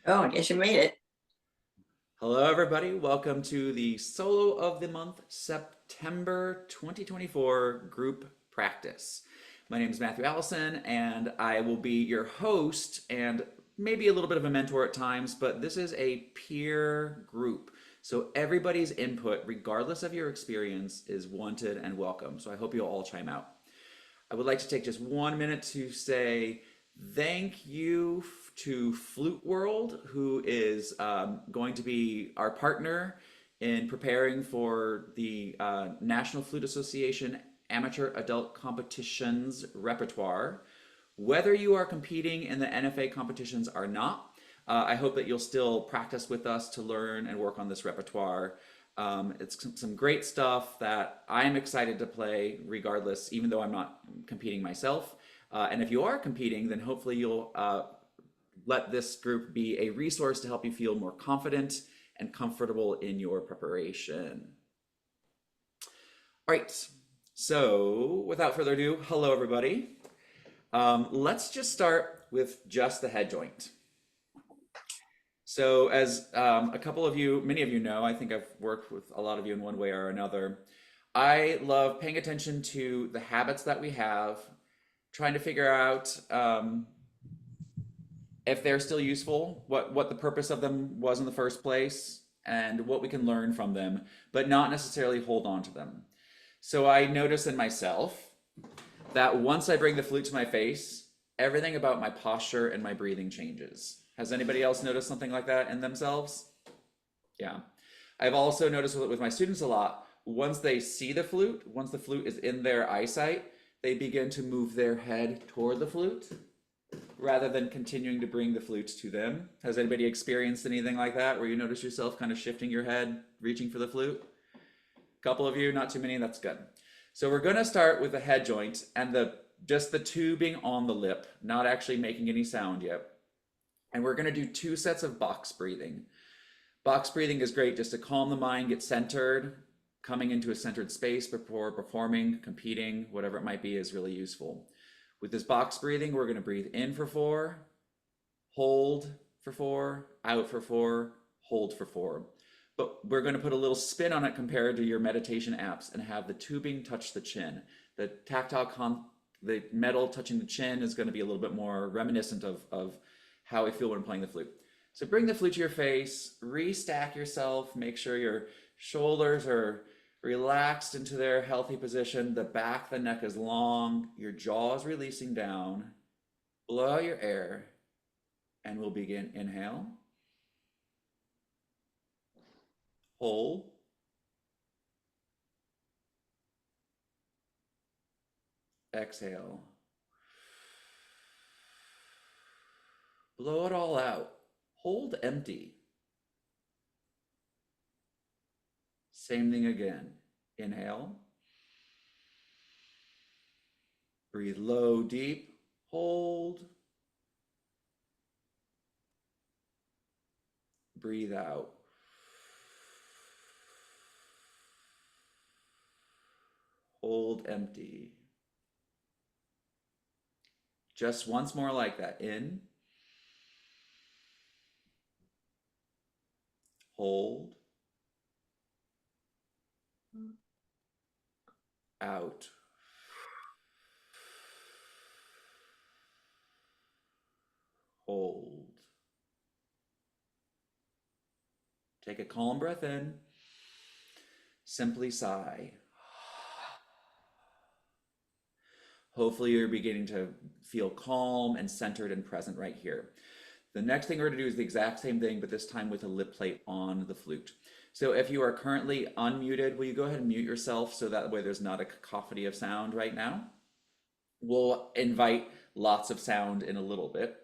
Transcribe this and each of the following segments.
Oh, I guess you made it. Hello, everybody. Welcome to the Solo of the Month September 2024 group practice. My name is Matthew Allison, and I will be your host and maybe a little bit of a mentor at times, but this is a peer group. So everybody's input, regardless of your experience, is wanted and welcome. So I hope you'll all chime out. I would like to take just 1 minute to say thank you to Flute World, who is going to be our partner in preparing for the National Flute Association Amateur Adult Competitions repertoire. Whether you are competing in the NFA competitions or not, I hope that you'll still practice with us to learn and work on this repertoire. It's some great stuff that I'm excited to play regardless, even though I'm not competing myself. And if you are competing, then hopefully you'll let this group be a resource to help you feel more confident and comfortable in your preparation. All right, so without further ado, hello everybody. Let's just start with just the head joint. So, as a couple of you, many of you know, I think I've worked with a lot of you in one way or another. I love paying attention to the habits that we have, trying to figure out if they're still useful, what the purpose of them was in the first place, and what we can learn from them, but not necessarily hold on to them. So I notice in myself that once I bring the flute to my face, everything about my posture and my breathing changes. Has anybody else noticed something like that in themselves? Yeah. I've also noticed with my students a lot, once they see the flute, once the flute is in their eyesight, they begin to move their head toward the flute rather than continuing to bring the flute to them. Has anybody experienced anything like that where you notice yourself kind of shifting your head, reaching for the flute? A couple of you, not too many, that's good. So we're going to start with the head joint and just the tubing on the lip, not actually making any sound yet. And we're going to do 2 sets of box breathing. Box breathing is great just to calm the mind, get centered. Coming into a centered space before performing, competing, whatever it might be, is really useful. With this box breathing, we're going to breathe in for 4, hold for 4, out for 4, hold for 4. But we're going to put a little spin on it compared to your meditation apps and have the tubing touch the chin. The the metal touching the chin is going to be a little bit more reminiscent of how I feel when I'm playing the flute. So bring the flute to your face, restack yourself, make sure your shoulders are relaxed into their healthy position. The back of the neck is long, your jaw is releasing down. Blow out your air, and we'll begin. Inhale, hold, exhale. Blow it all out. Hold empty. Same thing again. Inhale, breathe low, deep, hold, breathe out. Hold empty. Just once more like that. In, hold, out. Hold. Take a calm breath in. Simply sigh. Hopefully, you're beginning to feel calm and centered and present right here. The next thing we're going to do is the exact same thing, but this time with a lip plate on the flute. So if you are currently unmuted, will you go ahead and mute yourself so that way there's not a cacophony of sound right now? We'll invite lots of sound in a little bit.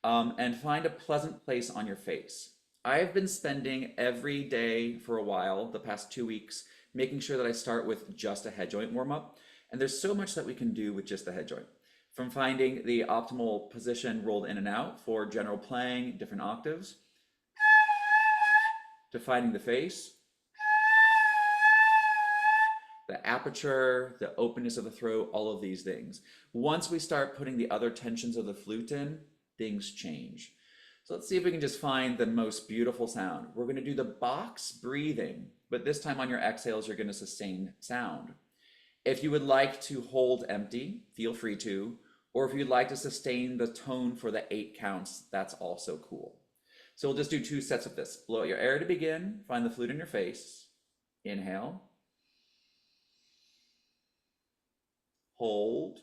And find a pleasant place on your face. I've been spending every day for a while, the past 2 weeks, making sure that I start with just a head joint warm up. And there's so much that we can do with just the head joint. From finding the optimal position rolled in and out for general playing, different octaves, to finding the face, the aperture, the openness of the throat, all of these things. Once we start putting the other tensions of the flute in, things change. So let's see if we can just find the most beautiful sound. We're going to do the box breathing, but this time on your exhales, you're going to sustain sound. If you would like to hold empty, feel free to, or if you'd like to sustain the tone for the 8 counts, that's also cool. So we'll just do 2 sets of this. Blow out your air to begin, find the flute in your face. Inhale. Hold.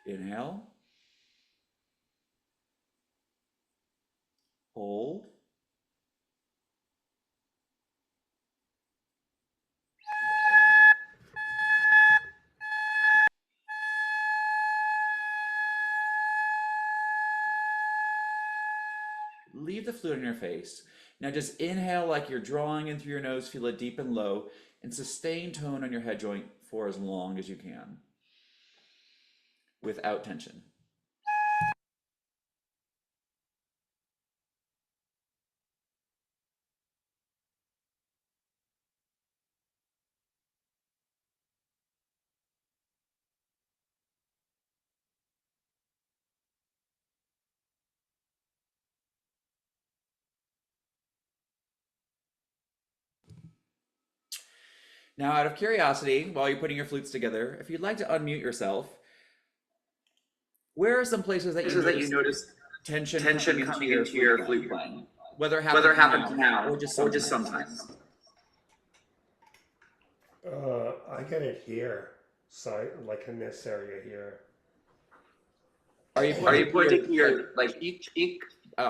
Inhale. Hold. Leave the flute in your face. Now just inhale like you're drawing in through your nose, feel it deep and low, and sustain tone on your head joint for as long as you can without tension. Now, out of curiosity, while you're putting your flutes together, if you'd like to unmute yourself, where are some places that you notice tension coming into your flute playing? Whether it happens now or just sometimes. I get it here, so like in this area here. Are you pointing your cheek? My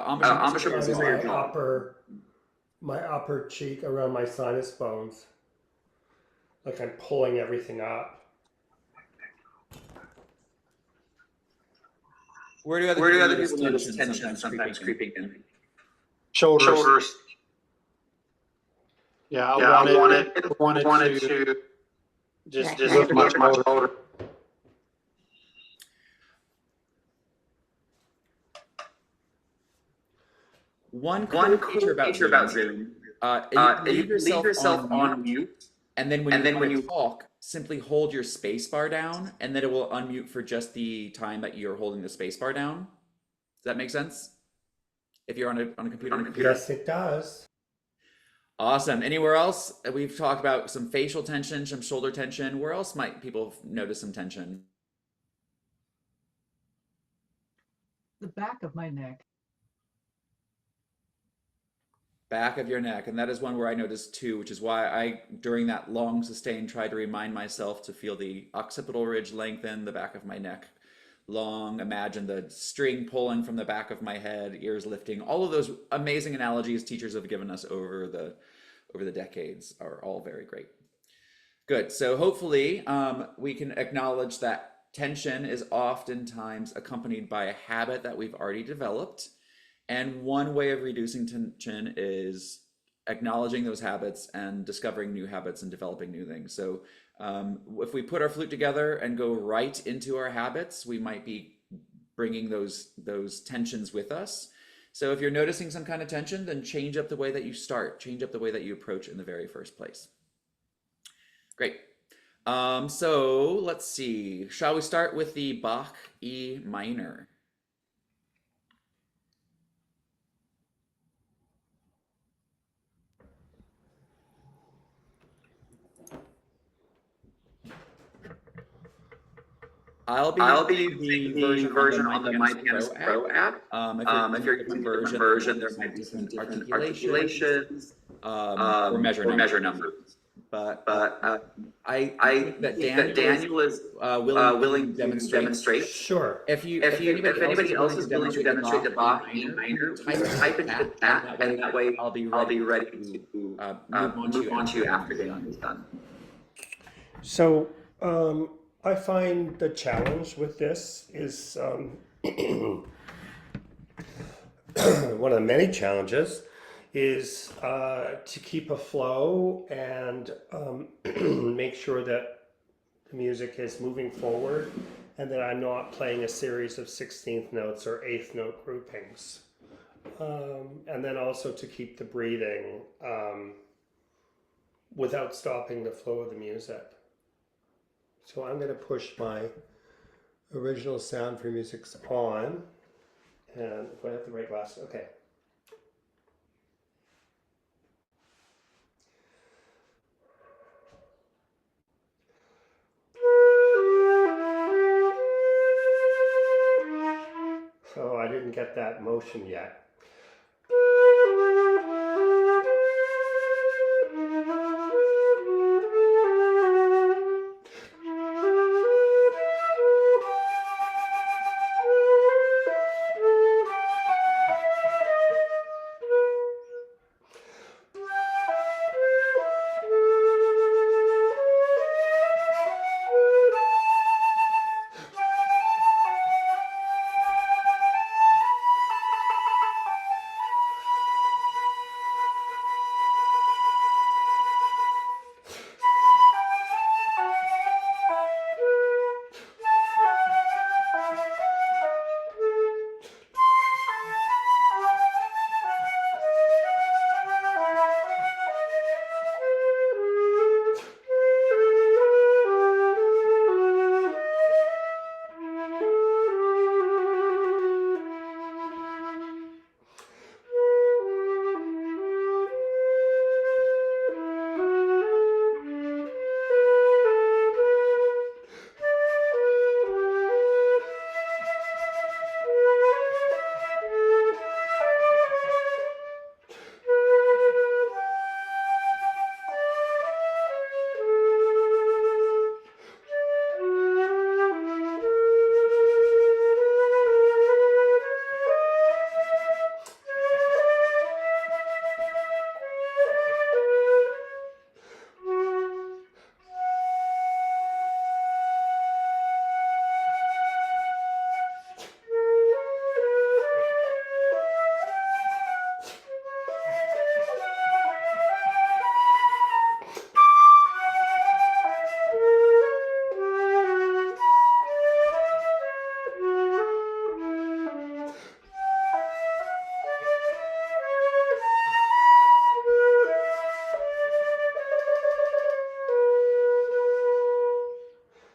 upper cheek around my sinus bones. Like I'm pulling everything up. Where do other people notice tension sometimes creeping in? Shoulders. Yeah, I wanted to just lift my shoulder. One cool feature about Zoom, you leave yourself on mute, and then when you talk, simply hold your space bar down, and then it will unmute for just the time that you're holding the space bar down. Does that make sense? If you're on a computer? Yes, it does. Awesome. Anywhere else? We've talked about some facial tension, some shoulder tension. Where else might people notice some tension? The back of my neck. Back of your neck, and that is one where I noticed too, which is why I, during that long sustain, tried to remind myself to feel the occipital ridge lengthen, the back of my neck long, imagine the string pulling from the back of my head, ears lifting. All of those amazing analogies teachers have given us over the decades are all very great. Good. So hopefully we can acknowledge that tension is oftentimes accompanied by a habit that we've already developed. And one way of reducing tension is acknowledging those habits and discovering new habits and developing new things. So if we put our flute together and go right into our habits, we might be bringing those tensions with us. So if you're noticing some kind of tension, then change up the way that you start, change up the way that you approach in the very first place. Great. So let's see. Shall we start with the Bach E minor? I'll be using the version on the My Pianist Pro app. If you're using a different version, there might be some different articulations or measure numbers. But I think that Daniel is willing to demonstrate. Sure. If anybody else is willing to demonstrate the Bach E minor, type into the chat, and that way I'll be ready to move on to you after Daniel is done. So I find the challenge with this is one of the many challenges is to keep a flow and make sure that the music is moving forward and that I'm not playing a series of 16th notes or 8th note groupings. and then also to keep the breathing without stopping the flow of the music. So I'm going to push my original sound for music's on, and if I have the right glasses, okay. So I didn't get that motion yet.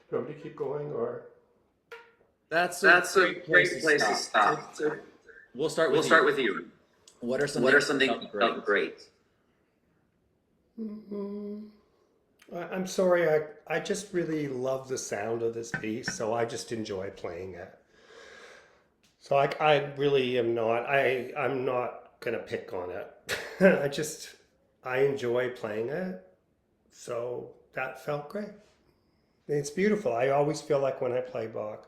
Do you want me to keep going, or? That's a great place to stop. So We'll start with you. What are some things that felt great? I'm sorry, I just really love the sound of this piece, so I just enjoy playing it. So I really am not, I'm not gonna pick on it. I enjoy playing it, so that felt great. It's beautiful. I always feel like when I play Bach,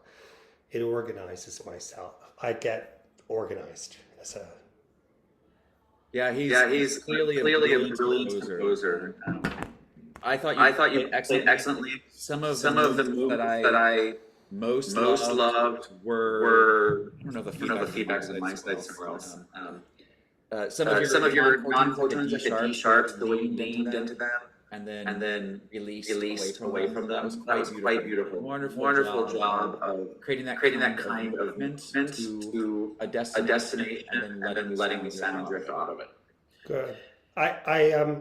it organizes myself. I get organized as a... Yeah, he's clearly a brilliant composer. I thought you played excellently. Some of the moves that I most loved were I don't know the feedbacks on my side somewhere else. Some of your non-chord tunes, like the D sharps, the way you leaned into them, and then released away from them. That was quite beautiful. Wonderful job of creating that kind of movement to a destination, and then letting the sound drift out of it. Good. I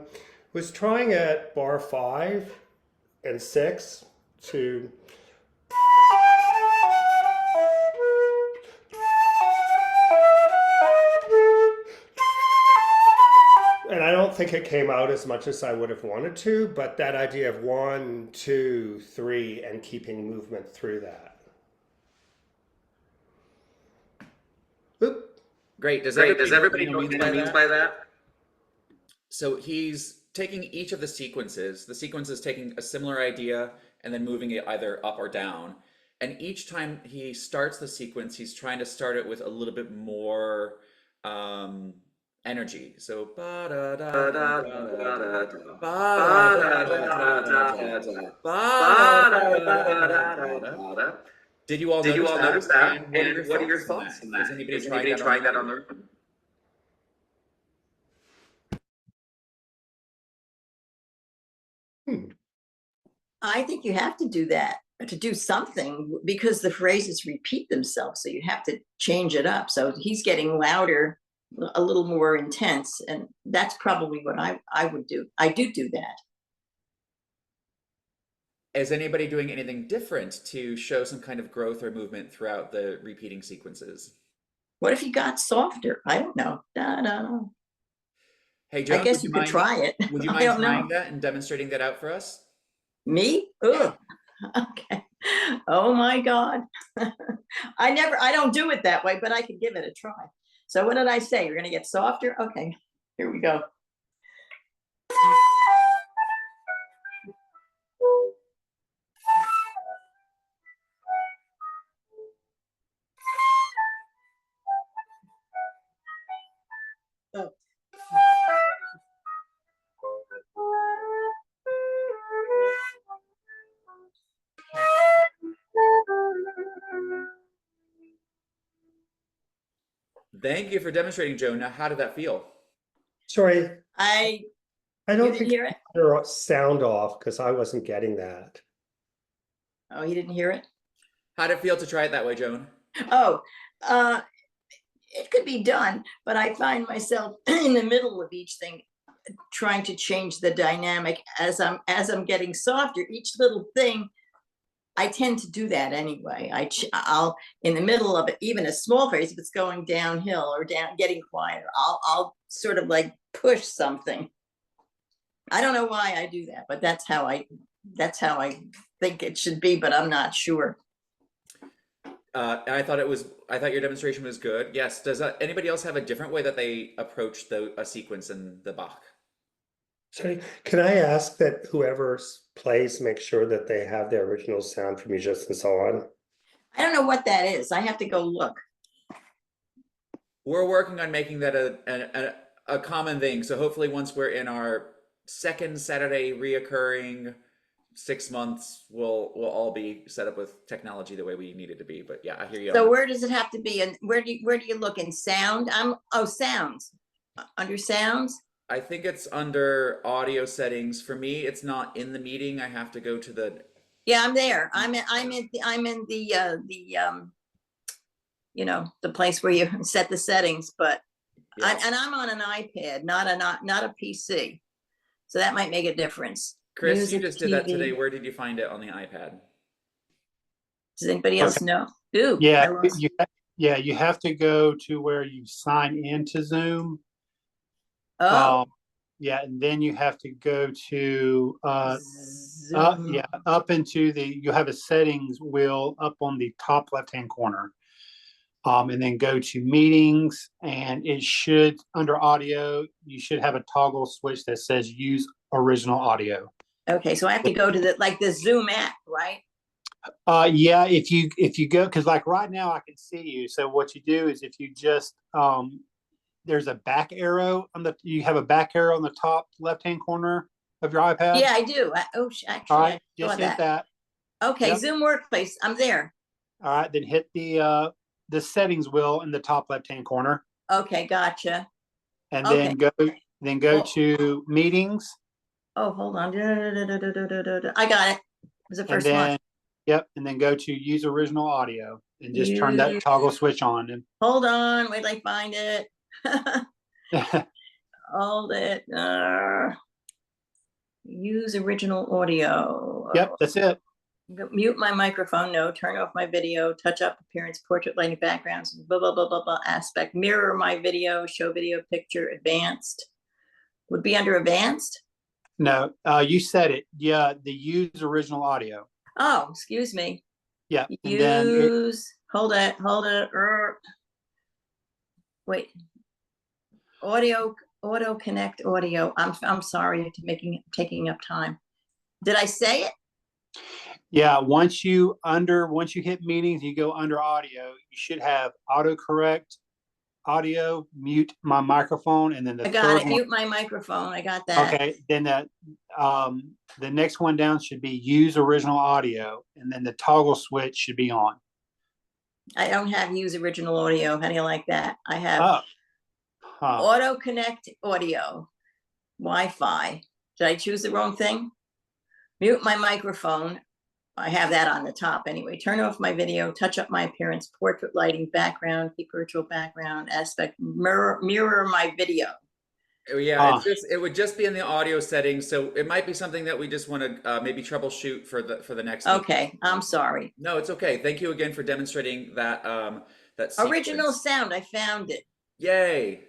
was trying at bar 5 and 6 to... And I don't think it came out as much as I would have wanted to, but that idea of 1, 2, 3, and keeping movement through that. Oop. Great. Does everybody know what he means by that? So he's taking each of the sequences taking a similar idea and then moving it either up or down. And each time he starts the sequence, he's trying to start it with a little bit more energy. So ba da da da da da da. Did you all notice that? And what are your thoughts on that? Is anybody trying that on their own? I think you have to do that, to do something, because the phrases repeat themselves. So you have to change it up. So he's getting louder a little more intense, and that's probably what I would do. I do that. Is anybody doing anything different to show some kind of growth or movement throughout the repeating sequences? What if you got softer? I don't know. I don't know. Hey, I Joan, guess you could try it. would you I mind don't trying know. that and demonstrating that out for us? Me? Ugh. Okay. Oh my God. I don't do it that way, but I could give it a try. So what did I say? You're going to get softer? Okay, here we go. Oh. Thank you for demonstrating, Joan. Now, how did that feel? Sorry, I I you don't didn't think hear it? your sound off because I wasn't getting that. Oh, you didn't hear it? How did it feel to try it that way, Joan? Oh, it could be done, but I find myself in the middle of each thing trying to change the dynamic as I'm getting softer. Each little thing, I tend to do that anyway. I'll in the middle of it, even a small phrase, if it's going downhill or getting quieter, I'll sort of like push something. I don't know why I do that, but that's how I think it should be, but I'm not sure. I thought your demonstration was good. Yes. Does anybody else have a different way that they approach a sequence in the Bach? Sorry, can I ask that whoever plays make sure that they have the original sound for musicians and so on? I don't know what that is. I have to go look. We're working on making that a common thing. So hopefully, once we're in our second Saturday reoccurring 6 months, we'll all be set up with technology the way we need it to be. But yeah, I hear you. So where does it have to be, and where do you look in sound? Sounds under sounds. I think it's under audio settings. For me, it's not in the meeting. I have to go to the. Yeah, I'm there. I'm in the the place where you set the settings, but Yeah. I'm on an iPad, not a PC, so that might make a difference. Chris, Music, you just did that TV. today. Where did you find it on the iPad? Does anybody else know? Ooh, Yeah, I lost- you have to go to where you sign into Zoom. Oh, Yeah, and then you have to go to Zoom. up into you have a settings wheel up on the top left-hand corner. And then go to meetings, and it should, under audio, you should have a toggle switch that says use original audio. Okay, so I have to go to the Zoom app, right? Yeah, if you go, because like right now I can see you. So what you do is if you just there's a back arrow you have a back arrow on the top left-hand corner of your iPad. Yeah, I do. Actually, All right, I saw just hit that. Okay, Yep. Zoom Workplace. I'm there. All right, then hit the settings wheel in the top left-hand corner, Okay, gotcha. and Okay. then go Well- to meetings. Oh, hold on. I got it. It was the And first then, one. yep, and then go to use original audio and just turn that toggle switch on. Hold on. Wait till I find it. And Hold it. Use original audio. yep, that's it. Mute my microphone. No. Turn off my video. Touch up appearance, portrait lighting, backgrounds, blah, blah, blah, blah, blah. Aspect. Mirror my video. Show video picture. Advanced. Would be under advanced. No, you said it. Yeah, the use original audio. Oh, excuse me. Yeah, and then Hold it. Wait. Auto connect audio. I'm sorry to taking up time. Did I say it? yeah, once you hit meetings, you go under audio. You should have autocorrect audio, mute my microphone, and then I got it. Mute my microphone. I got that. Okay, then the next one down should be use original audio, and then the toggle switch should be on. I don't have use original audio. How do you like that? I have auto connect audio, Wi-Fi. Did I choose the wrong thing? Mute my microphone. I have that on the top anyway. Turn off my video, touch up my appearance, portrait lighting, background, keep virtual background, aspect, mirror my video. Oh, yeah, Ah. it would just be in the audio settings, so it might be something that we just want to maybe troubleshoot for the next meeting. Okay, I'm sorry. No, it's okay. Thank you again for demonstrating that that Original sequence. sound, I found it. Yay.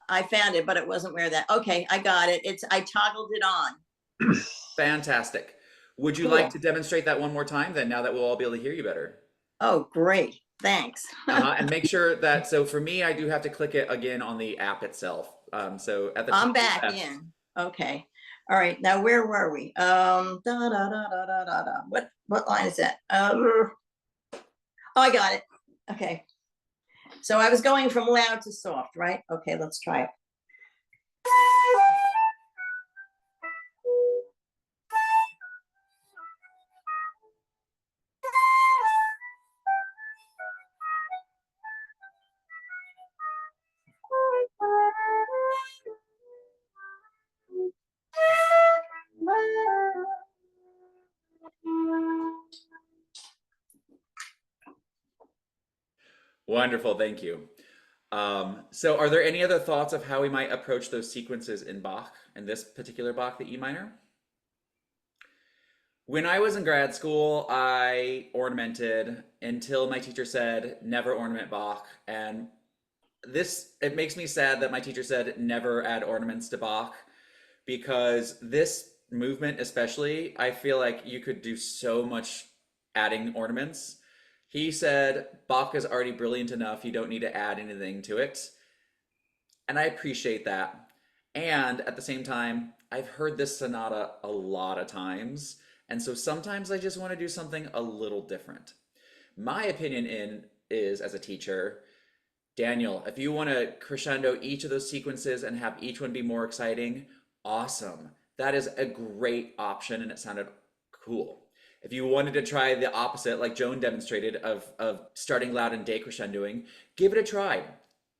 I found it, but it wasn't where that, okay, I got it. I toggled it on. Fantastic. Would you Cool. like to demonstrate that one more time then, now that we'll all be able to hear you better? Oh, great, thanks. And make sure that, so for me, I do have to click it again on the app itself. So at the I'm top back left. in, okay. All right, now where were we? What line is that? Oh, I got it, okay. So I was going from loud to soft, right? Okay, let's try it. Wonderful, thank you. So are there any other thoughts of how we might approach those sequences in Bach, in this particular Bach, the E minor? When I was in grad school, I ornamented until my teacher said, never ornament Bach. And it makes me sad that my teacher said, never add ornaments to Bach, because this movement especially, I feel like you could do so much adding ornaments. He said, Bach is already brilliant enough, you don't need to add anything to it. And I appreciate that. And at the same time, I've heard this sonata a lot of times. And so sometimes I just want to do something a little different. My opinion is, as a teacher, Daniel, if you want to crescendo each of those sequences and have each one be more exciting, awesome. That is a great option and it sounded cool. If you wanted to try the opposite, like Joan demonstrated, of starting loud and decrescendoing, give it a try.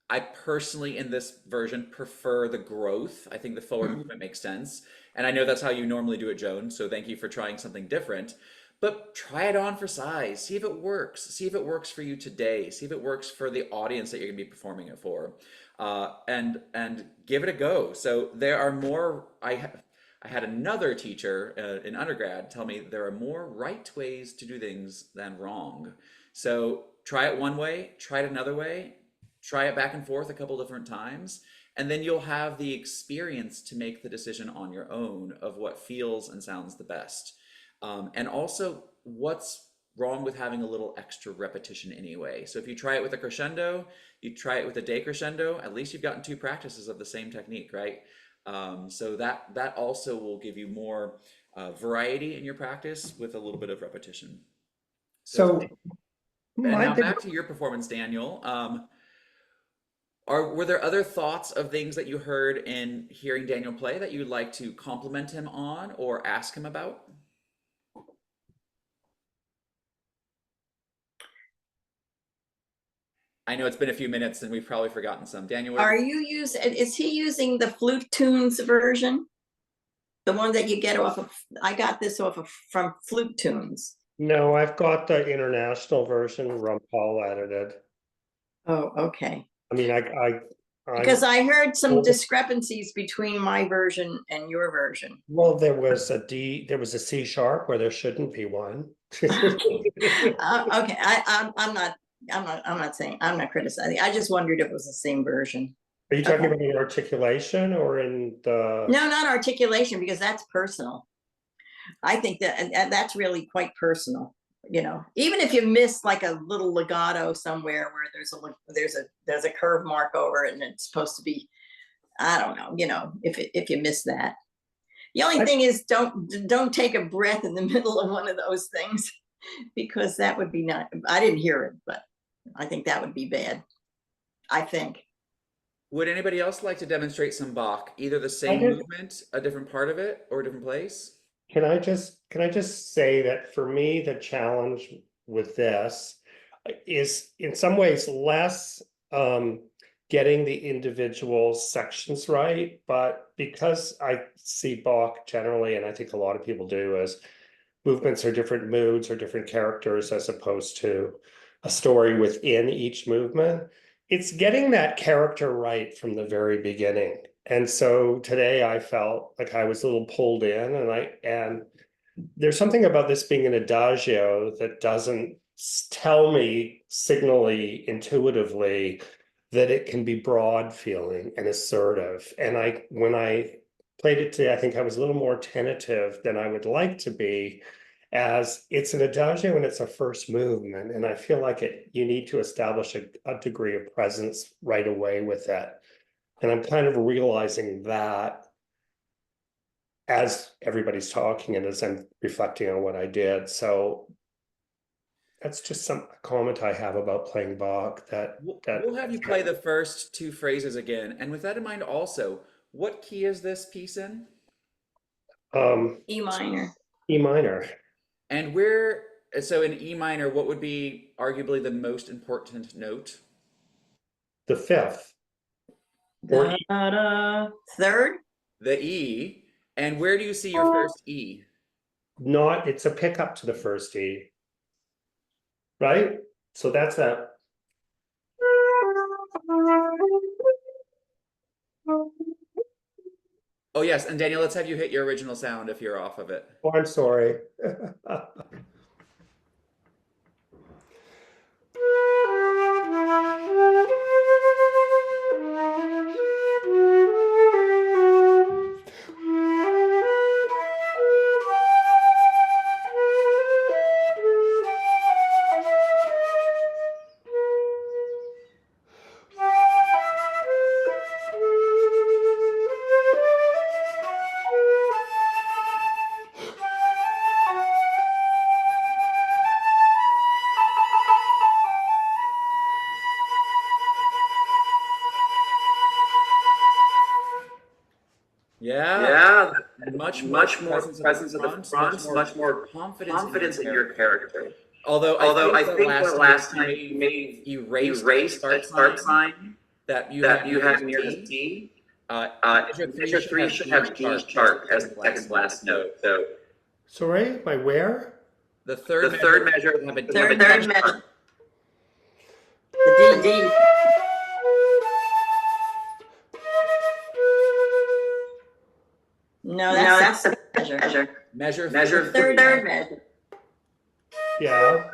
I personally, in this version, prefer the growth. I think the forward movement makes sense. And I know that's how you normally do it, Joan, so thank you for trying something different. But try it on for size. See if it works. See if it works for you today. See if it works for the audience that you're going to be performing it for. And give it a go. So there are more... I had another teacher in undergrad tell me there are more right ways to do things than wrong. So try it one way, try it another way, try it back and forth a couple different times, and then you'll have the experience to make the decision on your own of what feels and sounds the best. And also what's wrong with having a little extra repetition anyway. So if you try it with a crescendo, you try it with a decrescendo, at least you've gotten 2 practices of the same technique, right? So that also will give you more variety in your practice with a little bit of repetition. So and my now big, back to your performance, Daniel. Were there other thoughts of things that you heard in hearing Daniel play that you'd like to compliment him on or ask him about? I know it's been a few minutes and we've probably forgotten some. Daniel, Is he using the Flute Tunes version? The one that you get off of, I got this from Flute Tunes. no, I've got the international version, Rumpal edited. Oh, okay. I mean, Because I heard some discrepancies between my version and your version. well, there was a C sharp where there shouldn't be one. Okay, I'm not saying, I'm not criticizing. I just wondered if it was the same version. Are you talking Okay. about in articulation or in the? No, not articulation, because that's personal. I think that, and that's really quite personal. You know, even if you miss like a little legato somewhere where there's a curve mark over it and it's supposed to be, I don't know, you know, if you miss that. The only thing is don't take a breath in the middle of one of those things, because that would be not, I didn't hear it, but I think that would be bad. I think. Would anybody else like to demonstrate some Bach, either the same movement, a different part of it, or a different place? Can I just say that for me, the challenge with this is in some ways less getting the individual sections right, but because I see Bach generally, and I think a lot of people do, as movements are different moods or different characters as opposed to a story within each movement. It's getting that character right from the very beginning. And so today I felt like I was a little pulled in, and there's something about this being an adagio that doesn't tell me signally intuitively that it can be broad feeling and assertive. And when I played it today, I think I was a little more tentative than I would like to be, as it's an adagio and it's a first movement. And I feel like you need to establish a degree of presence right away with it. And I'm kind of realizing that as everybody's talking and as I'm reflecting on what I did. So that's just some comment I have about playing Bach. We'll have you play the first two phrases again. And with that in mind also, what key is this piece in? E minor. E minor. And so in E minor, what would be arguably the most important note? The fifth. Or E. Third. The E. And where do you see your first E? It's a pickup to the first E. Right? So that's that. Oh yes, and Daniel, let's have you hit your original sound if you're off of it. Oh, I'm sorry. Yeah, much more presence at the front, much more confidence in your character. Although I think the last time you may erase the start sign that you had near the D, measure three should have G sharp as the second last note. So Sorry, my where? the third measure would have a D. Third measure. The D. No, that's the measure. Measure Third measure. Yeah.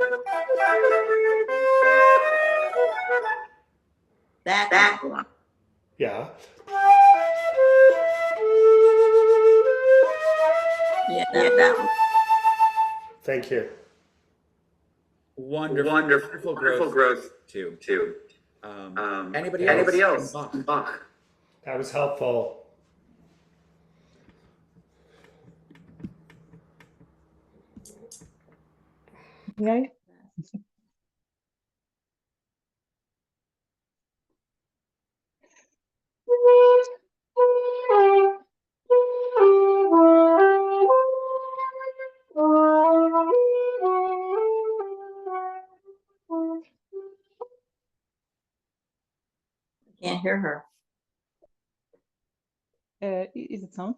That one. Yeah. Yeah, that one. Thank you. Wonderful growth too. Anybody else? Bach. That was helpful. Okay. Can't hear her. Is it sound?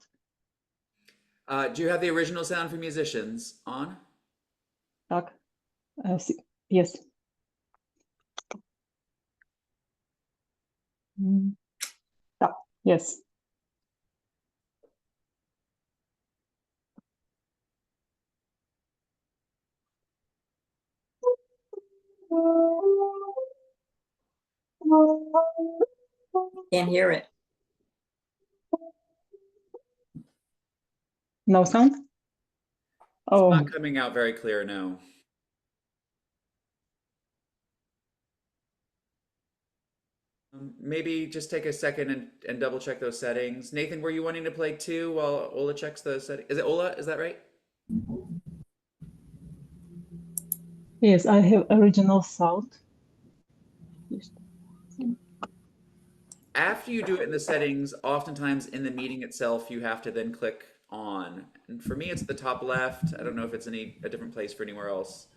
Do you have the original sound for musicians on? Tak. Yes. Tak. Yes. Can't hear it. No sound? Oh, Not coming out very clear, no. Maybe just take a second and double check those settings. Nathan, were you wanting to play two while Ola checks the setting? Is it Ola? Is that right? yes, I have original sound. After you do it in the settings, oftentimes in the meeting itself, you have to then click on. And for me, it's the top left. I don't know if it's a different place for anywhere else.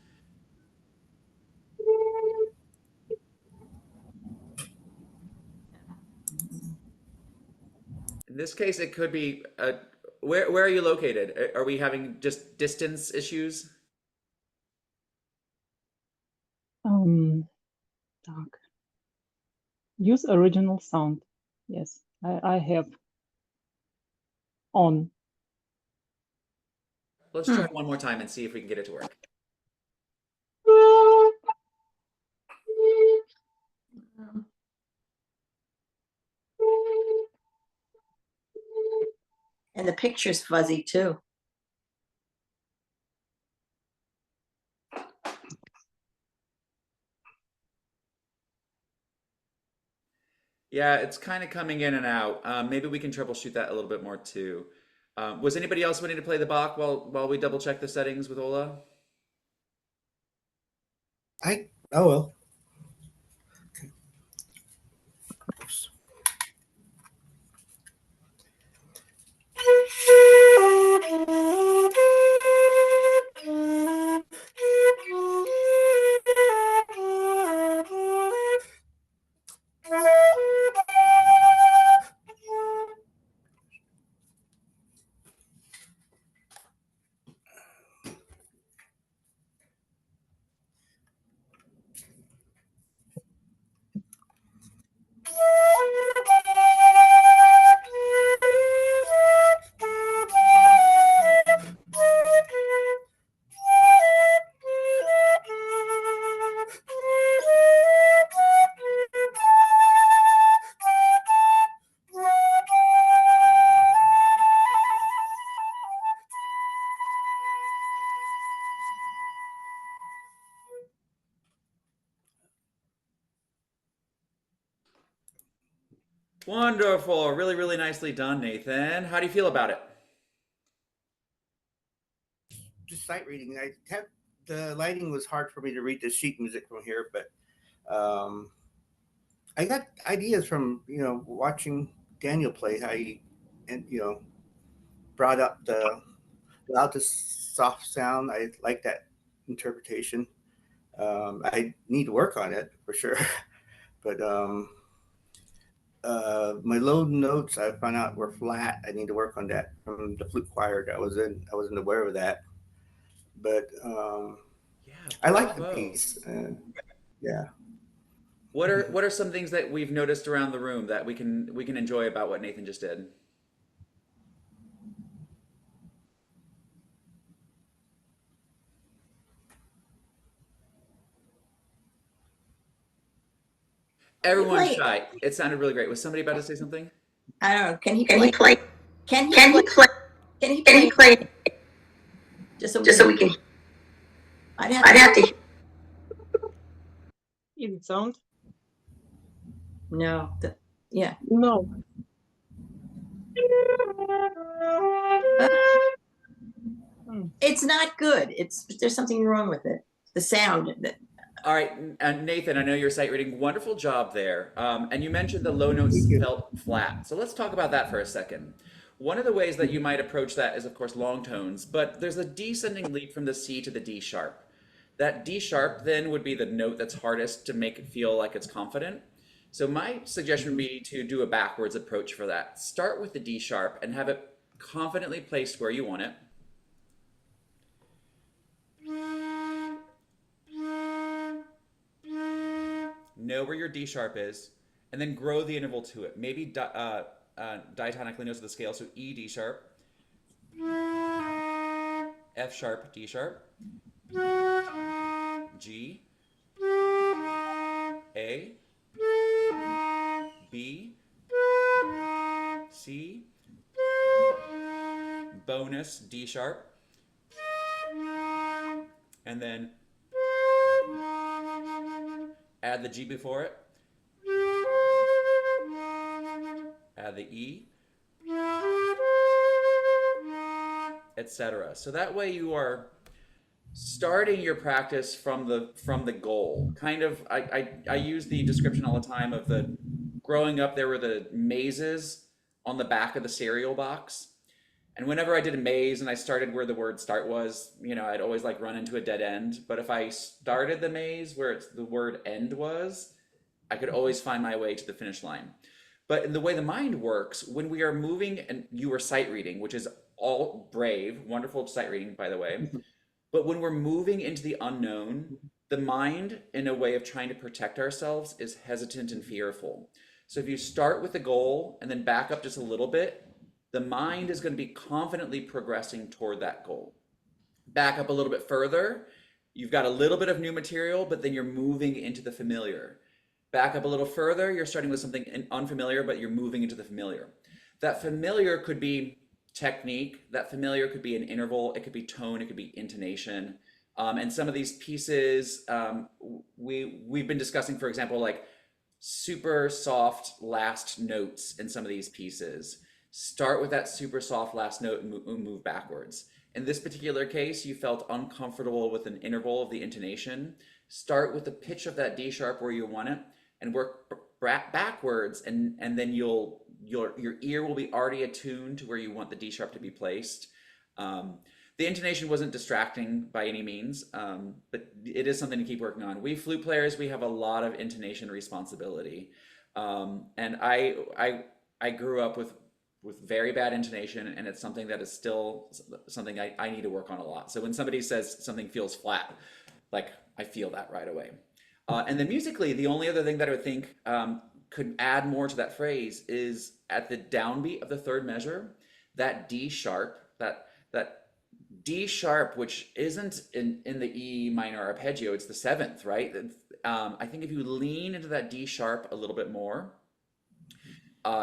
In this case, it could be Where are you located? Are we having just distance issues? Так. Use original sound. Yes, I have on. Let's try one more time and see if we can get it to work. And the picture's fuzzy too. Yeah, it's kind of coming in and out. Maybe we can troubleshoot that a little bit more too. Was anybody else wanting to play the Bach while we double check the settings with Ola? Oh well. Wonderful. Really, really nicely done, Nathan. How do you feel about it? Just sight reading. The lighting was hard for me to read the sheet music from here, but I got ideas from watching Daniel play how he and brought up the loud to soft sound. I like that interpretation. I need to work on it for sure, but my low notes I found out were flat. I need to work on that from the flute choir that I was in. I wasn't aware of that, but Yeah, I like the bravo. piece. Yeah. What are some things that we've noticed around the room that we can enjoy about what Nathan just did? Everyone's Play. shy. It sounded really great. Was somebody about to say something? I don't know. Can he Can he play? play? Can he Can he play? play? Can he Can he play? play? Just so Just so we can. I'd have I'd have to. Is it sound? No. Yeah. No. It's not good. There's something wrong with it. The sound. All right, and Nathan, I know you're sight reading. Wonderful job there. And you mentioned the low notes felt flat. So let's talk about that for a second. One of the ways that you might approach that is, of course, long tones, but there's a descending leap from the C to the D sharp. That D sharp then would be the note that's hardest to make it feel like it's confident. So my suggestion would be to do a backwards approach for that. Start with the D sharp and have it confidently placed where you want it. Know where your D sharp is, and then grow the interval to it. Maybe diatonically notes of the scale, so E, D sharp, F sharp, D sharp, G, A, B, C, bonus D sharp, and then add the G before it, add the E, etc. So that way you are starting your practice from the goal. Kind of, I use the description all the time of the growing up. There were the mazes on the back of the cereal box, and whenever I did a maze and I started where the word start was, I'd always like run into a dead end. But if I started the maze where the word end was, I could always find my way to the finish line. But in the way the mind works, when we are moving and you are sight reading, which is all brave, wonderful sight reading, by the way. But when we're moving into the unknown, the mind, in a way of trying to protect ourselves, is hesitant and fearful. So if you start with the goal and then back up just a little bit, the mind is going to be confidently progressing toward that goal. Back up a little bit further, you've got a little bit of new material, but then you're moving into the familiar. Back up a little further, you're starting with something unfamiliar, but you're moving into the familiar. That familiar could be technique, that familiar could be an interval, it could be tone, it could be intonation. And some of these pieces, we've been discussing, for example, like super soft last notes in some of these pieces. Start with that super soft last note and move backwards. In this particular case, you felt uncomfortable with an interval of the intonation. Start with the pitch of that D sharp where you want it and work backwards, and then your ear will be already attuned to where you want the D sharp to be placed. The intonation wasn't distracting by any means, but it is something to keep working on. We flute players, we have a lot of intonation responsibility. And I grew up with very bad intonation, and it's something that is still something I need to work on a lot. So when somebody says something feels flat, like I feel that right away. And then musically, the only other thing that I would think could add more to that phrase is at the downbeat of the third measure, that D sharp, that D sharp, which isn't in the E minor arpeggio, it's the seventh, right? I think if you lean into that D sharp a little bit more,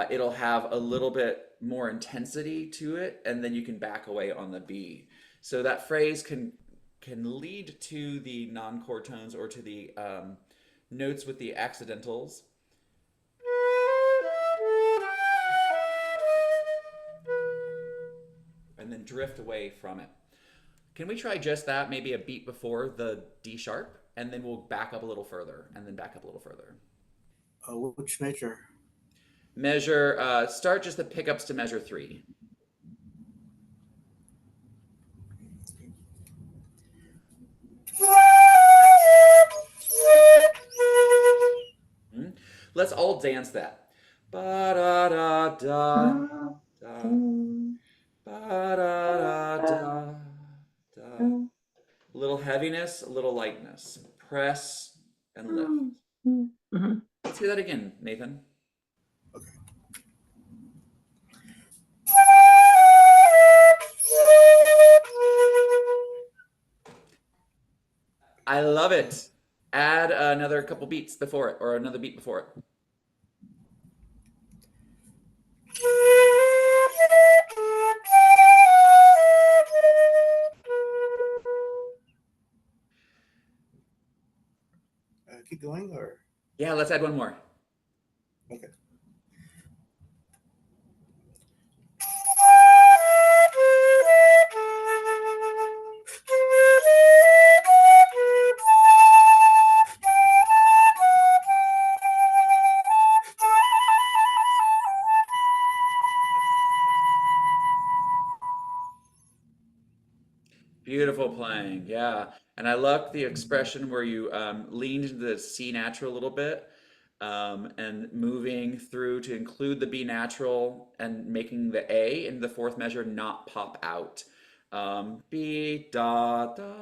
it'll have a little bit more intensity to it, and then you can back away on the B. So that phrase can lead to the non-chord tones or to the notes with the accidentals. And then drift away from it. Can we try just that, maybe a beat before the D sharp, and then we'll back up a little further, and then back up a little further. Which measure? Measure, start just the pickups to measure 3. Let's all dance that. Ba-da-da-da, da, ba-da-da-da, da. A little heaviness, a little lightness. Press and lift. Mhm. Let's hear that again, Nathan. I love it. Add another couple beats before it, or another beat before it. Keep going, or Yeah, let's add one more. okay. Beautiful playing, yeah. And I love the expression where you leaned into the C natural a little bit, and moving through to include the B natural and making the A in the fourth measure not pop out. B, da, da.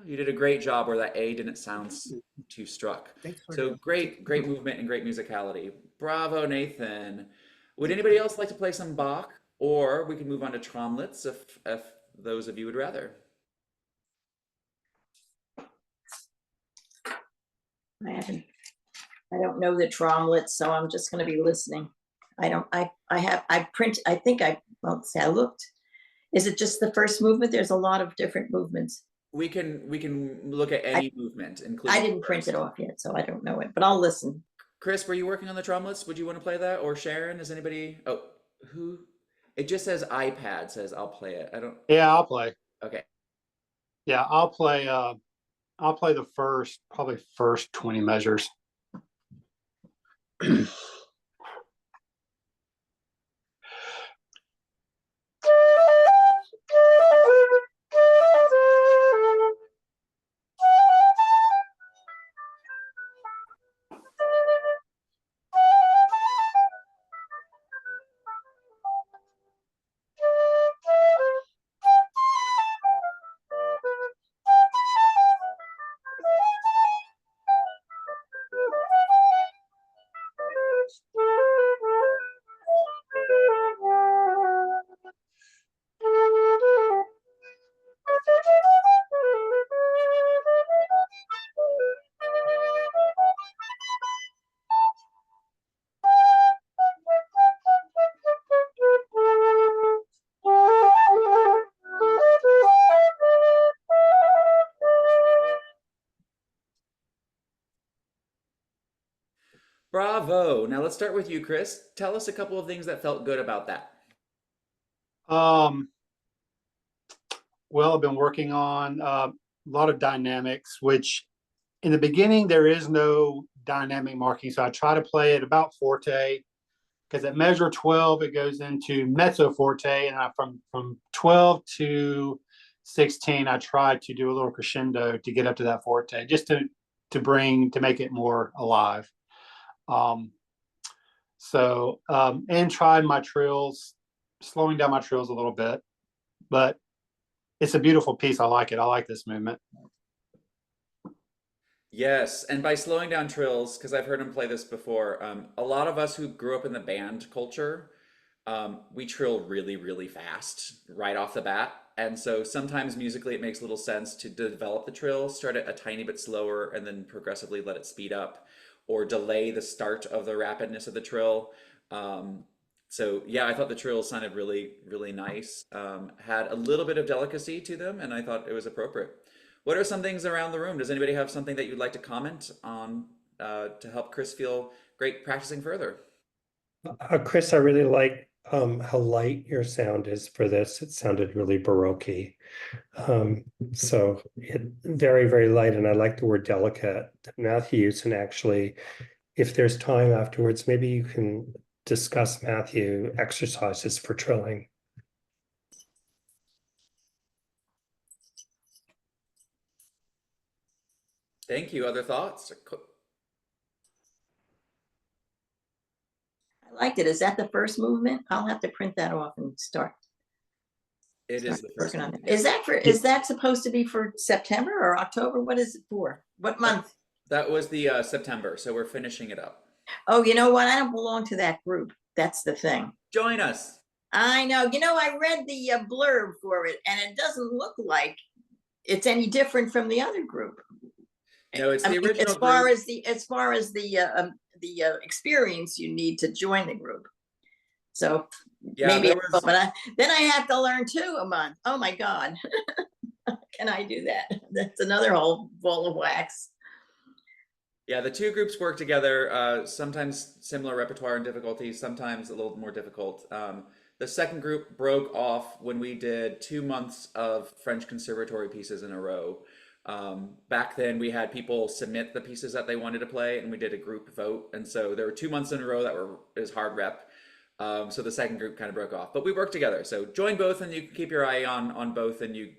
You did a great job where that A didn't sound too struck. Thanks for So great movement and great musicality. Bravo, Nathan. Would anybody else like to play some Bach? Or we can move on to Tromlitz if those of you would rather. I don't know the Tromlitz, so I'm just going to be listening. Well, see, I looked. Is it just the first movement? There's a lot of different movements. We can look at any movement, including. I didn't print it off yet, so I don't know it, but I'll listen. Chris, were you working on the Tromlitz? Would you want to play that? Or Sharon? Is anybody? Oh, who? It just says iPad. Says I'll play it. I don't. Yeah, I'll play. Okay. Yeah, I'll play the probably first 20 measures. Now let's start with you, Chris. Tell us a couple of things that felt good about that. Well, I've been working on a lot of dynamics, which in the beginning, there is no dynamic marking. So I try to play it about forte, because at measure 12, it goes into mezzo forte. And from 12 to 16, I try to do a little crescendo to get up to that forte, just to make it more alive. And tried my trills, slowing down my trills a little bit, but it's a beautiful piece. I like it. I like this movement. Yes, and by slowing down trills, because I've heard him play this before, a lot of us who grew up in the band culture, we trill really, really fast right off the bat. And so sometimes musically it makes little sense to develop the trill, start it a tiny bit slower, and then progressively let it speed up, or delay the start of the rapidness of the trill. So yeah, I thought the trills sounded really, really nice. Had a little bit of delicacy to them, and I thought it was appropriate. What are some things around the room? Does anybody have something that you'd like to comment on to help Chris feel great practicing further? Chris, I really like how light your sound is for this. It sounded really baroque. So very, very light, and I like the word delicate. Matthews, and actually, if there's time afterwards, maybe you can discuss Matthew exercises for trilling. Thank you. Other thoughts? I liked it. Is that the first movement? I'll have to print that off and start It is the first working on one. it. Is that supposed to be for September or October? What is it for? What month? That was the September, so we're finishing it up. Oh, you know what? I don't belong to that group. That's the thing. Join us. I know. You know, I read the blurb for it, and it doesn't look like it's any different from the other group. No, it's the original as far group. as the experience you need to join the group. So Yeah, maybe, was... but then I have to learn 2 a month. Oh my God. Can I do that? That's another whole ball of wax. Yeah, the two groups work together, sometimes similar repertoire and difficulty, sometimes a little more difficult. The second group broke off when we did 2 months of French conservatory pieces in a row. Back then we had people submit the pieces that they wanted to play, and we did a group vote. And so there were 2 months in a row that is hard rep. So the second group kind of broke off, but we worked together. So join both, and you can keep your eye on both. And you,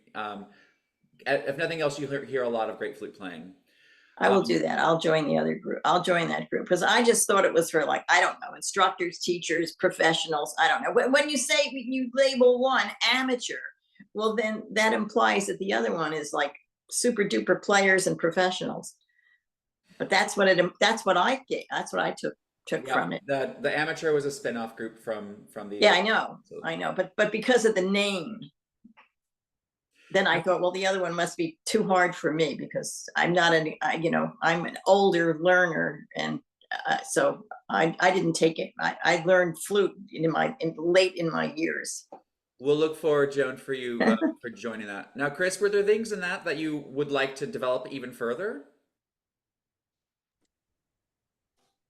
if nothing else, you hear a lot of great flute playing. I will do that. I'll join the other group. I'll join that group, because I just thought it was for, like, I don't know, instructors, teachers, professionals. I don't know. When you say you label one amateur, well, then that implies that the other one is like super duper players and professionals. But that's what I get. That's what I took from it. The amateur was a spin-off group from the. Yeah, I know. But because of the name, then I thought, well, the other one must be too hard for me, because I'm not I'm an older learner, and so I didn't take it. I learned flute late in my years. We'll look forward, Joan, for you for joining that. Now, Chris, were there things in that you would like to develop even further?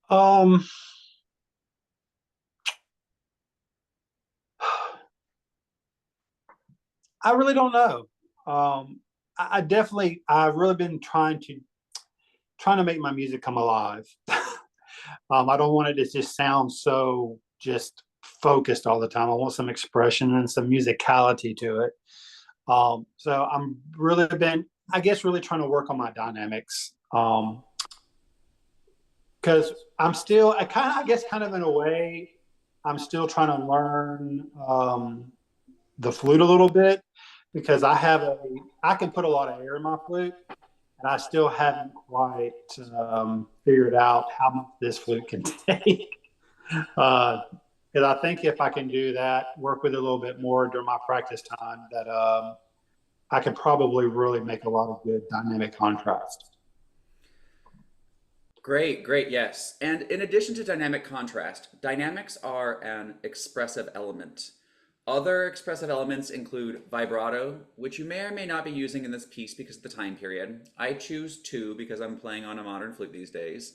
I really don't know. I've really been trying to make my music come alive. I don't want it to just sound so just focused all the time. I want some expression and some musicality to it. So I'm really trying to work on my dynamics. Because I'm still, kind of in a way, I'm still trying to learn the flute a little bit, because I can put a lot of air in my flute, and I still haven't quite figured out how much this flute can take. Because I think if I can do that, work with it a little bit more during my practice time, that I could probably really make a lot of good dynamic contrast. Great, yes. And in addition to dynamic contrast, dynamics are an expressive element. Other expressive elements include vibrato, which you may or may not be using in this piece because of the time period. I choose 2 because I'm playing on a modern flute these days.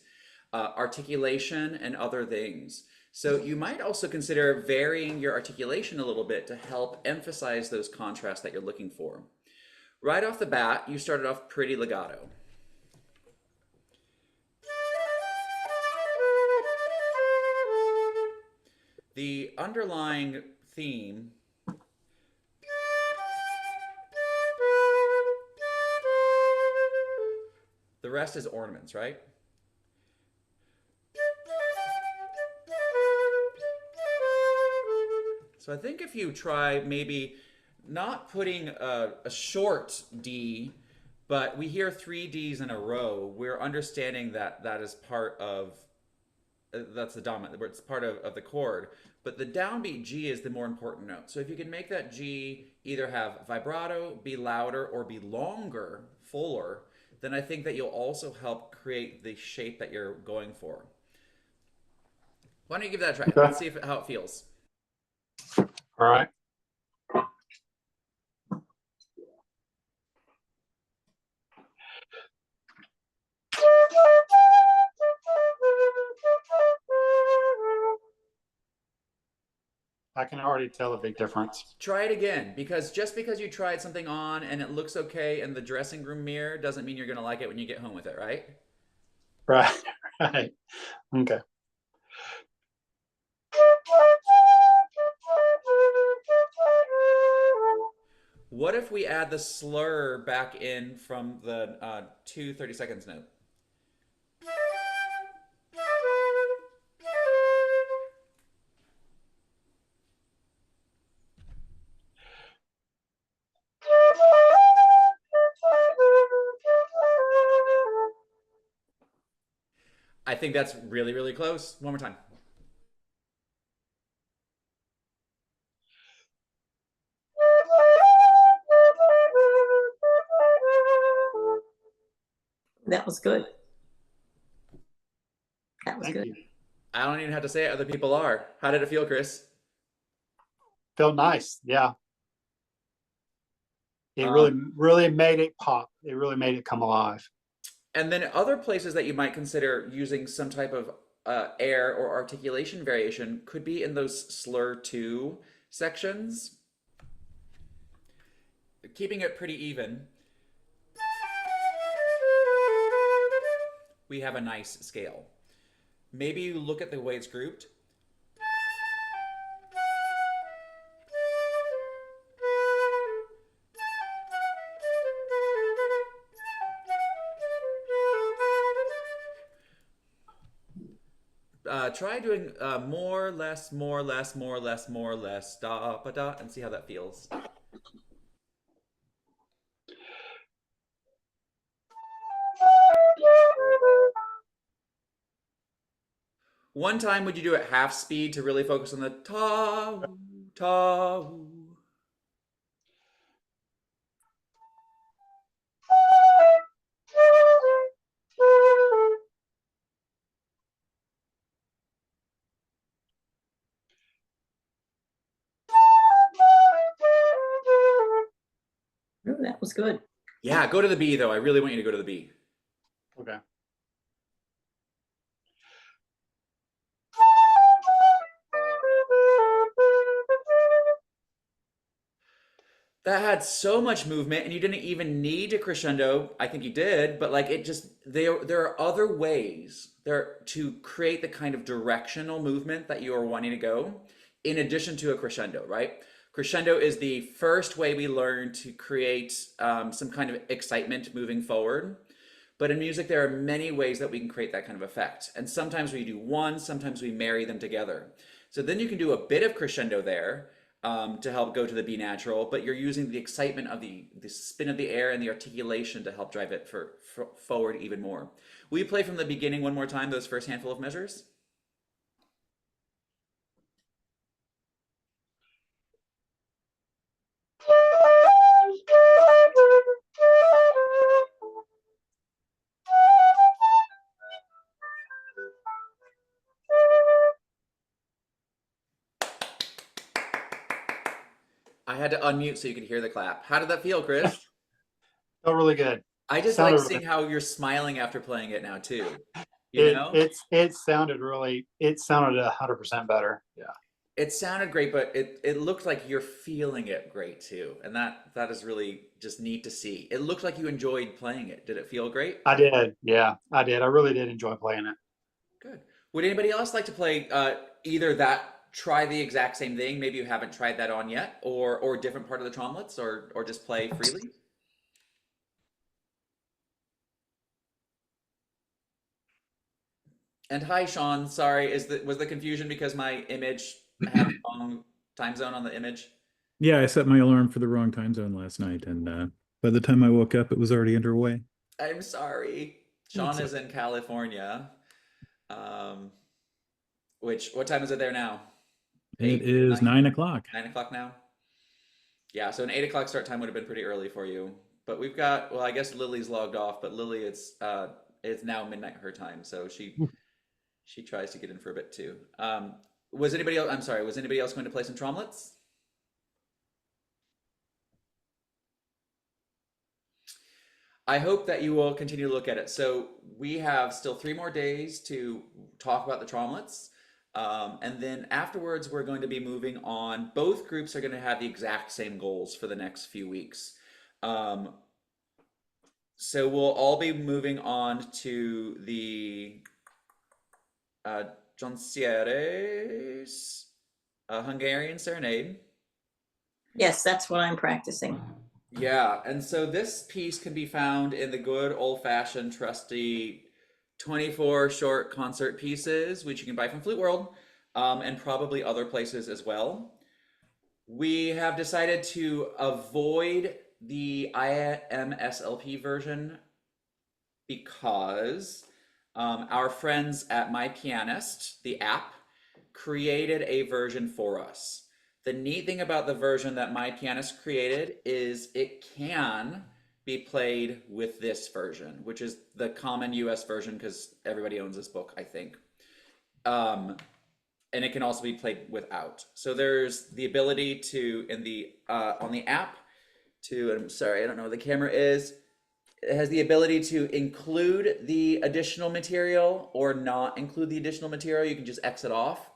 articulation, and other things. So you might also consider varying your articulation a little bit to help emphasize those contrasts that you're looking for. Right off the bat, you started off pretty legato. The underlying theme the rest is ornaments, right? So I think if you try maybe not putting a short D, but we hear 3 Ds in a row, we're understanding that that is part of, that's the dominant, it's part of the chord. But the downbeat G is the more important note. So if you can make that G either have vibrato, be louder, or be longer, fuller, then I think that you'll also help create the shape that you're going for. Why don't you give that a try? Okay. Let's see how it feels. All right. I can already tell a big difference. Try it again, because just because you tried something on and it looks okay in the dressing room mirror doesn't mean you're going to like it when you get home with it, right? Right. Right. Okay. What if we add the slur back in from the 2 30-seconds note? I think that's really, really close. One more time. That was good. That was Thank good. you. I don't even have to say it. Other people are. How did it feel, Chris? Felt nice. Yeah. It Um, really made it pop. It really made it come alive. And then other places that you might consider using some type of air or articulation variation could be in those slur 2 sections. Keeping it pretty even, we have a nice scale. Maybe you look at the way it's grouped. Try doing more, less, more, less, more, less, more, less, da, ba, da, and see how that feels. One time, would you do it half speed to really focus on the ta, ta? Ooh, that was good. Yeah, go to the B though. I really want you to go to the B. Okay. That had so much movement, and you didn't even need a crescendo. I think you did, but like it just there are other ways there to create the kind of directional movement that you are wanting to go, in addition to a crescendo, right? Crescendo is the first way we learn to create some kind of excitement moving forward. But in music, there are many ways that we can create that kind of effect. And sometimes we do one, sometimes we marry them together. So then you can do a bit of crescendo there to help go to the B natural, but you're using the excitement of the spin of the air and the articulation to help drive it forward even more. Will you play from the beginning one more time, those first handful of measures? I had to unmute so you could hear the clap. How did that feel, Chris? Felt really good. I just Sounded like really seeing how you're smiling after playing it now too. You know, It sounded 100% better. Yeah. it sounded great, but it looked like you're feeling it great too, and that is really just neat to see. It looked like you enjoyed playing it. Did it feel great? I did. Yeah, I did. I really did enjoy playing it. Good. Would anybody else like to play either that, try the exact same thing, maybe you haven't tried that on yet, or a different part of the Tromlitz, or just play freely? And hi, Sean. Sorry, was the confusion because my image had the wrong time zone on the image? Yeah, I set my alarm for the wrong time zone last night, and by the time I woke up, it was already underway. I'm sorry. Sean That's is in California. Um, what time is it there now? It is 9 o'clock. 9 o'clock now? Yeah, so an 8 o'clock start time would have been pretty early for you. But we've got, well, I guess Lily's logged off, but Lily, it's now midnight her time, so she tries to get in for a bit too. Was anybody else, I'm sorry, was anybody else going to play some Tromlitz? I hope that you will continue to look at it. So we have still 3 more days to talk about the Tromlitz. And then afterwards, we're going to be moving on. Both groups are going to have the exact same goals for the next few weeks. So we'll all be moving on to the Joncieres Hungarian Serenade. Yes, that's what I'm practicing. Yeah, and so this piece can be found in the good old-fashioned trusty 24 short concert pieces, which you can buy from Flute World, and probably other places as well. We have decided to avoid the IMSLP version because our friends at My Pianist, the app, created a version for us. The neat thing about the version that My Pianist created is it can be played with this version, which is the common US version because everybody owns this book, I think. And it can also be played without. So there's the ability to, in the on the app, to, I'm sorry, I don't know where the camera is. It has the ability to include the additional material or not include the additional material. You can just exit off.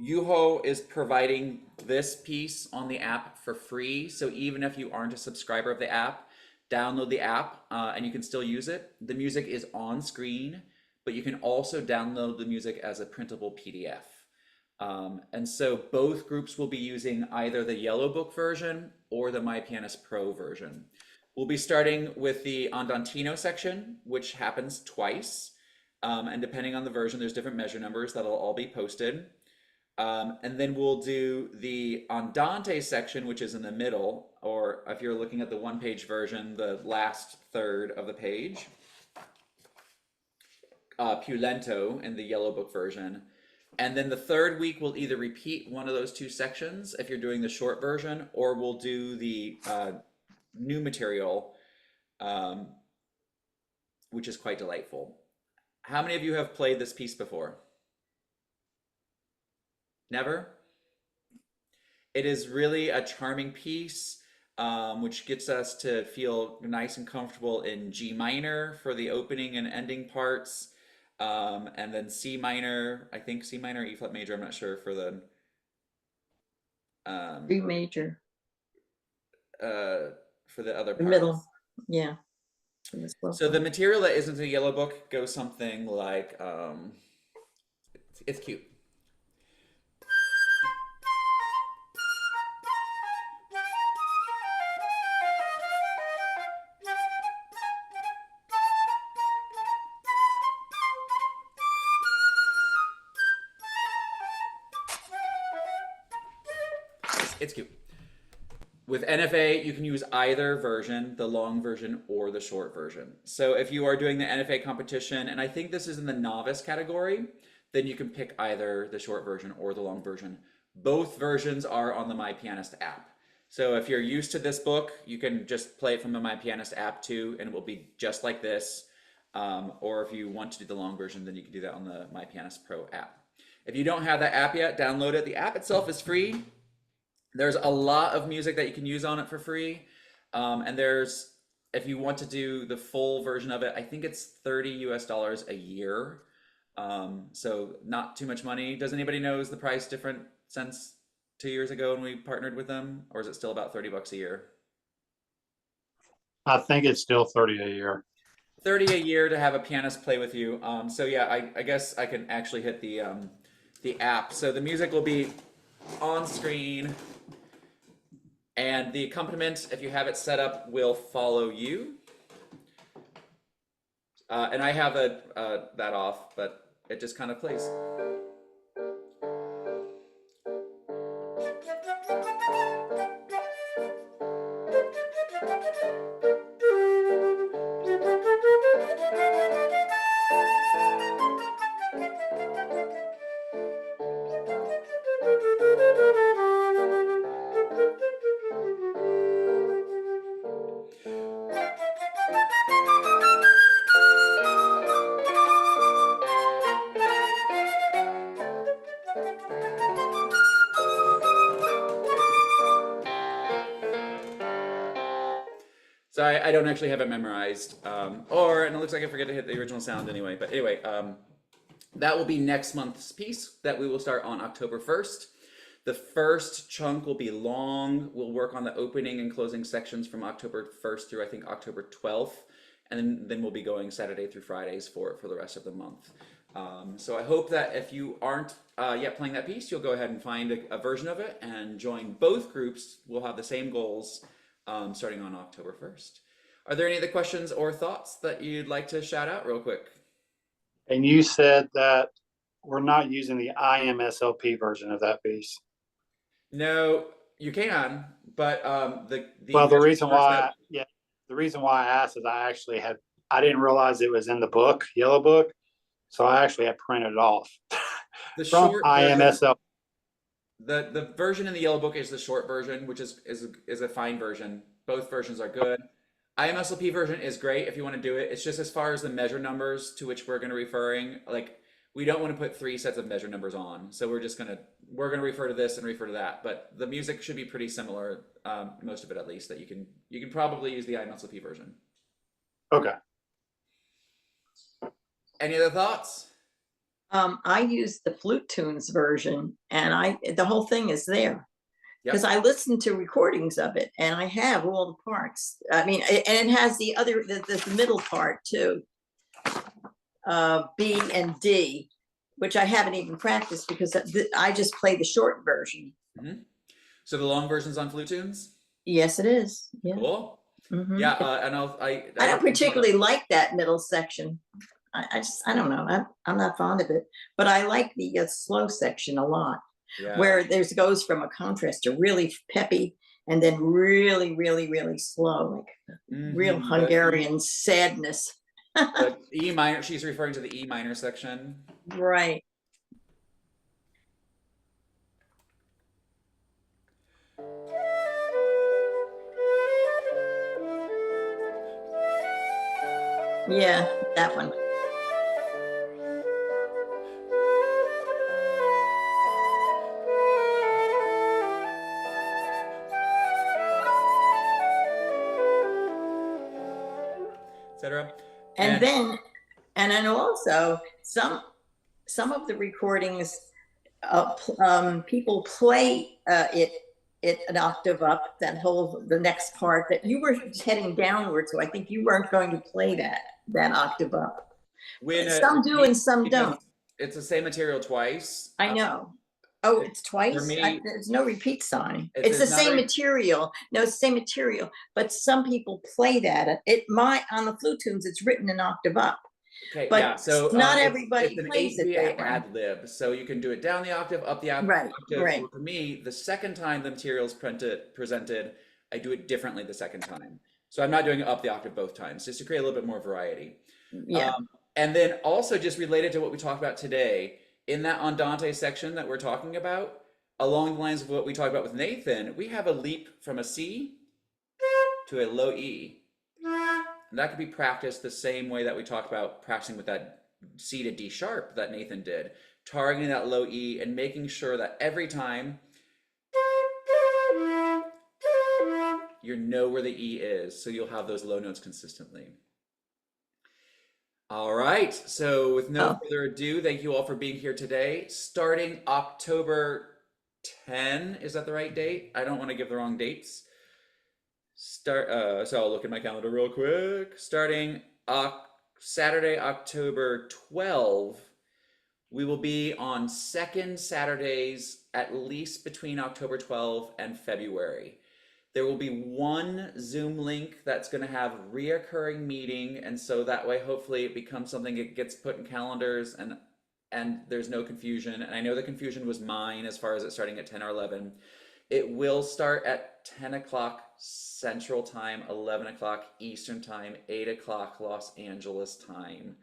Yuho is providing this piece on the app for free. So even if you aren't a subscriber of the app, download the app and you can still use it. The music is on screen, but you can also download the music as a printable PDF. And so both groups will be using either the Yellow Book version or the My Pianist Pro version. We'll be starting with the Andantino section, which happens twice. And depending on the version, there's different measure numbers that'll all be posted. And then we'll do the Andante section, which is in the middle, or if you're looking at the one-page version, the last third of the page. Più lento in the Yellow Book version. And then the third week, we'll either repeat one of those 2 sections if you're doing the short version, or we'll do the new material, which is quite delightful. How many of you have played this piece before? Never? It is really a charming piece, which gets us to feel nice and comfortable in G minor for the opening and ending parts, and then C minor, I think C minor, E flat major, I'm not sure for the B major, for the other the parts. middle, yeah. So the material that isn't in the Yellow Book goes something like, it's cute. It's cute. With NFA, you can use either version, the long version or the short version. So if you are doing the NFA competition, and I think this is in the novice category, then you can pick either the short version or the long version. Both versions are on the My Pianist app. So if you're used to this book, you can just play it from the My Pianist app too, and it will be just like this. Or if you want to do the long version, then you can do that on the My Pianist Pro app. If you don't have that app yet, download it. The app itself is free. There's a lot of music that you can use on it for free. And there's if you want to do the full version of it, I think it's $30 a year. So not too much money. Does anybody know, is the price different since 2 years ago when we partnered with them, or is it still about $30 a year? I think it's still 30 a year. 30 a year to have a pianist play with you. So yeah, I guess I can actually hit the app. So the music will be on screen, and the accompaniment, if you have it set up, will follow you. And I have that off, but it just kind of plays. So I don't actually have it memorized, and it looks like I forget to hit the original sound anyway. But anyway, that will be next month's piece that we will start on October 1st. The first chunk will be long. We'll work on the opening and closing sections from October 1st through I think October 12th, and then we'll be going Saturday through Fridays for the rest of the month. So I hope that if you aren't yet playing that piece, you'll go ahead and find a version of it and join both groups. We'll have the same goals. Starting on October 1st. Are there any other questions or thoughts that you'd like to shout out real quick? And you said that we're not using the IMSLP version of that piece. No, you can, but the reason why I asked is I didn't realize it was in the book, Yellow Book, so I actually had printed it off the from short IMSLP. The version in the Yellow Book is the short version, which is a fine version. Both versions are good. IMSLP version is great if you want to do it. It's just as far as the measure numbers to which we're going to referring, like we don't want to put 3 sets of measure numbers on. So we're going to refer to this and refer to that. But the music should be pretty similar, most of it at least. That you can probably use the IMSLP version. Okay. Any other thoughts? I use the Flute Tunes version, and the whole thing is there because I listened to recordings of it, and I have all the parts. I mean, and it has the middle part too, B and D, which I haven't even practiced because I just play the short version. Mm-hmm. So the long version's on Flute Tunes? Yes, it is. Yeah. Cool. Mm-hmm. Yeah, and I don't particularly like that middle section. I don't know. I'm not fond of it, but I like the slow section a lot, where there's goes from a contrast to really peppy and then really, really, really slow, like real Hungarian sadness. The E minor, she's referring to the E minor section. Right. Yeah, that one. Etc. And then also some of the recordings, people play it an octave up, the next part that you were heading downward, so I think you weren't going to play that octave up. Some do and some don't. It's the same material twice. I know. Oh, it's twice? For me, there's no repeat sign. It's the same material. No, it's the same material. But some people play that. On the Flute Tunes, it's written an octave up. Okay, but yeah. So not everybody plays it that way. ad lib. So you can do it down the octave, up the octave. Right. For me, the second time the material's presented, I do it differently the second time. So I'm not doing it up the octave both times, just to create a little bit more variety. Yeah. And then also just related to what we talked about today, in that Andante section that we're talking about, along the lines of what we talked about with Nathan, we have a leap from a C to a low E. And that could be practiced the same way that we talked about practicing with that C to D sharp that Nathan did, targeting that low E and making sure that every time you know where the E is, so you'll have those low notes consistently. All right, so with no further ado, thank you all for being here today. Starting October 10, is that the right date? I don't want to give the wrong dates. So I'll look at my calendar real quick. Starting Saturday, October 12, we will be on second Saturdays, at least between October 12 and February. There will be one Zoom link that's going to have reoccurring meeting, and so that way, hopefully, it becomes something that gets put in calendars, and there's no confusion. And I know the confusion was mine as far as it starting at 10 or 11. It will start at 10 o'clock Central Time, 11 o'clock Eastern Time, 8 o'clock Los Angeles time.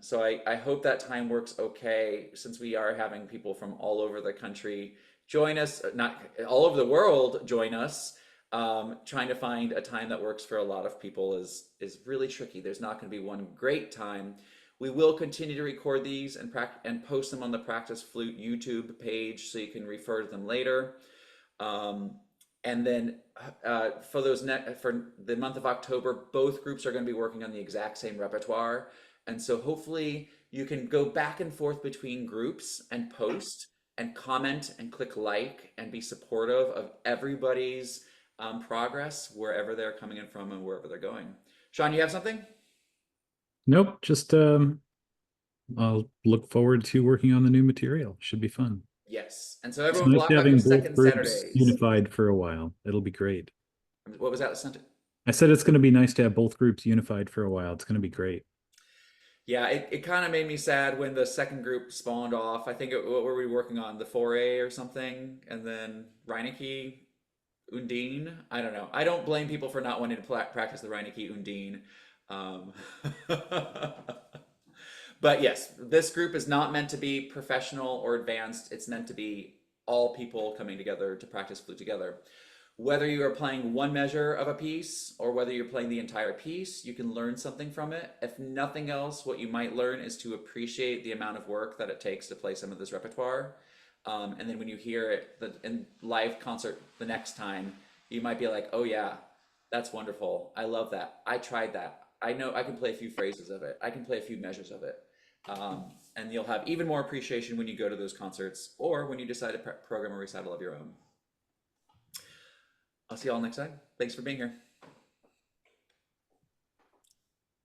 So I hope that time works okay, since we are having people from all over the country join us, not all over the world join us. Trying to find a time that works for a lot of people is really tricky. There's not going to be one great time. We will continue to record these and post them on the Practice Flute YouTube page, so you can refer to them later. And then for the month of October, both groups are going to be working on the exact same repertoire. And so hopefully you can go back and forth between groups and post and comment and click like and be supportive of everybody's progress wherever they're coming in from and wherever they're going. Sean, you have something? Nope, just I'll look forward to working on the new material. Should be fun. Yes. And so It's everyone nice block out your having both second groups Saturdays. unified for a while. It'll be great. What was that sentence? I said it's going to be nice to have both groups unified for a while. It's going to be great. Yeah, it kind of made me sad when the second group spawned off. I think what were we working on? The 4A or something? And then Reineke, Undine? I don't know. I don't blame people for not wanting to practice the Reineke, Undine. But yes, this group is not meant to be professional or advanced. It's meant to be all people coming together to practice flute together. Whether you are playing one measure of a piece or whether you're playing the entire piece, you can learn something from it. If nothing else, what you might learn is to appreciate the amount of work that it takes to play some of this repertoire. And then when you hear it in live concert the next time, you might be like, oh yeah, that's wonderful. I love that. I tried that. I know I can play a few phrases of it. I can play a few measures of it. And you'll have even more appreciation when you go to those concerts or when you decide to program a recital of your own. I'll see you all next time. Thanks for being here.